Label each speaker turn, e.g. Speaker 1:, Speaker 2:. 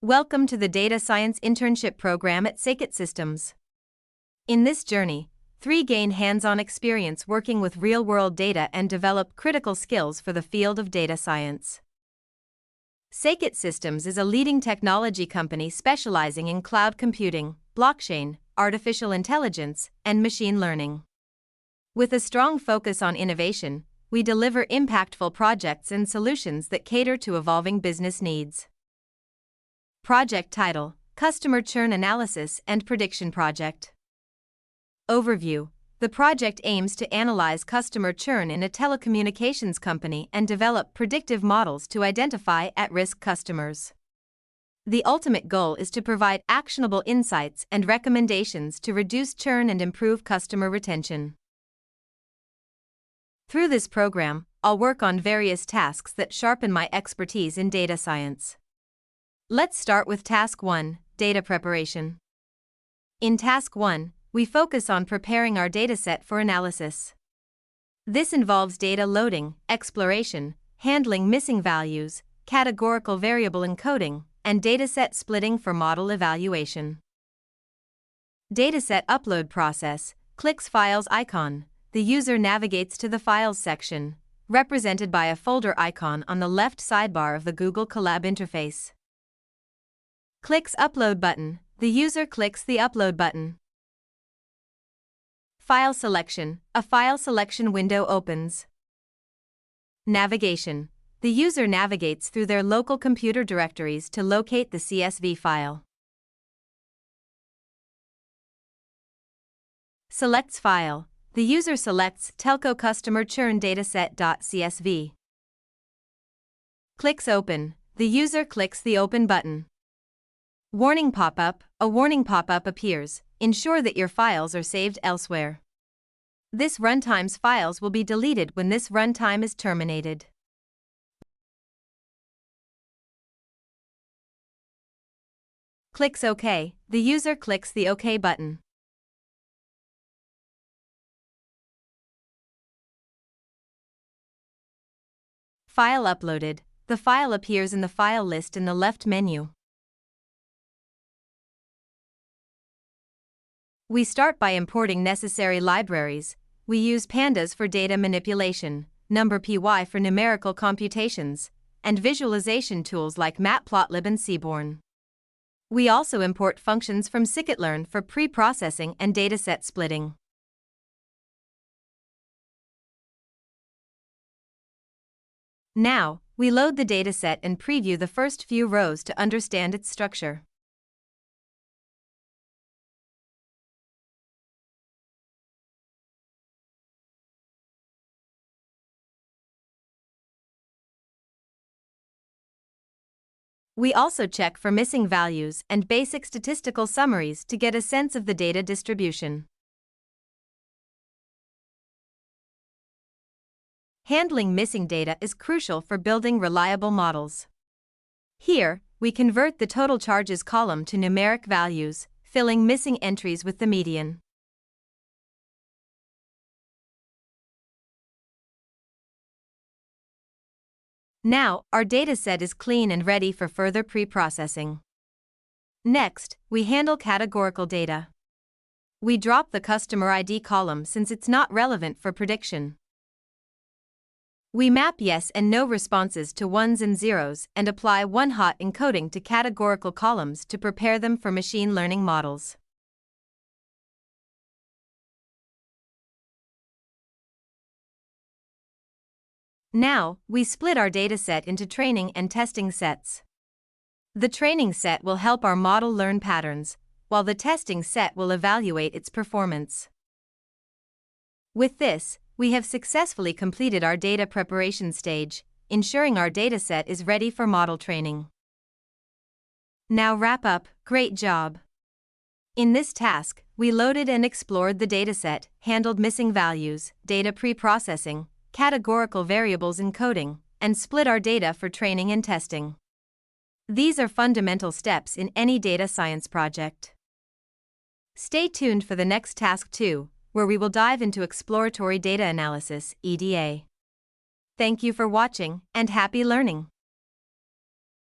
Speaker 1: Welcome to the Data Science Internship Program at Sakit Systems. In this journey, gain hands-on experience working with real-world data and develop critical skills for the field of data science. Sakit Systems is a leading technology company specializing in cloud computing, blockchain, artificial intelligence, and machine learning. With a strong focus on innovation, we deliver impactful projects and solutions that cater to evolving business needs. Project title: Customer Churn Analysis and Prediction Project. Overview: the project aims to analyze customer churn in a telecommunications company and develop predictive models to identify at-risk customers. The ultimate goal is to provide actionable insights and recommendations to reduce churn and improve customer retention. Through this program, I'll work on various tasks that sharpen my expertise in data science. Let's start with Task 1, Data Preparation. In Task 1, we focus on preparing our dataset for analysis. This involves data loading, exploration, handling missing values, categorical variable encoding, and dataset splitting for model evaluation. Dataset upload process: clicks Files icon. The user navigates to the Files section, represented by a folder icon on the left sidebar of the Google Colab interface. Clicks Upload button. The user clicks the Upload button. File selection. A file selection window opens. Navigation. The user navigates through their local computer directories to locate the CSV file. Selects file. The user selects Telco Customer Churn Dataset.csv. Clicks Open. The user clicks the Open button. Warning pop-up. A warning pop-up appears. Ensure that your files are saved elsewhere. This runtime's files will be deleted when this runtime is terminated. Clicks OK. The user clicks the OK button. File uploaded. The file appears in the file list in the left menu. We start by importing necessary libraries. We use pandas for data manipulation, NumPy for numerical computations, and visualization tools like Matplotlib and Seaborn. We also import functions from scikit-learn for preprocessing and dataset splitting. Now, we load the dataset and preview the first few rows to understand its structure. We also check for missing values and basic statistical summaries to get a sense of the data distribution. Handling missing data is crucial for building reliable models. Here, we convert the total charges column to numeric values, filling missing entries with the median. Now, our dataset is clean and ready for further preprocessing. Next, we handle categorical data. We drop the customer ID column since it's not relevant for prediction. We map yes and no responses to ones and zeros and apply one-hot encoding to categorical columns to prepare them for machine learning models. Now, we split our dataset into training and testing sets. The training set will help our model learn patterns, while the testing set will evaluate its performance. With this, we have successfully completed our data preparation stage, ensuring our dataset is ready for model training. Now wrap up. Great job! In this task, we loaded and explored the dataset, handled missing values, data preprocessing, categorical variables encoding, and split our data for training and testing. These are fundamental steps in any data science project. Stay tuned for the next Task 2, where we will dive into exploratory data analysis, EDA. Thank you for watching, and happy learning!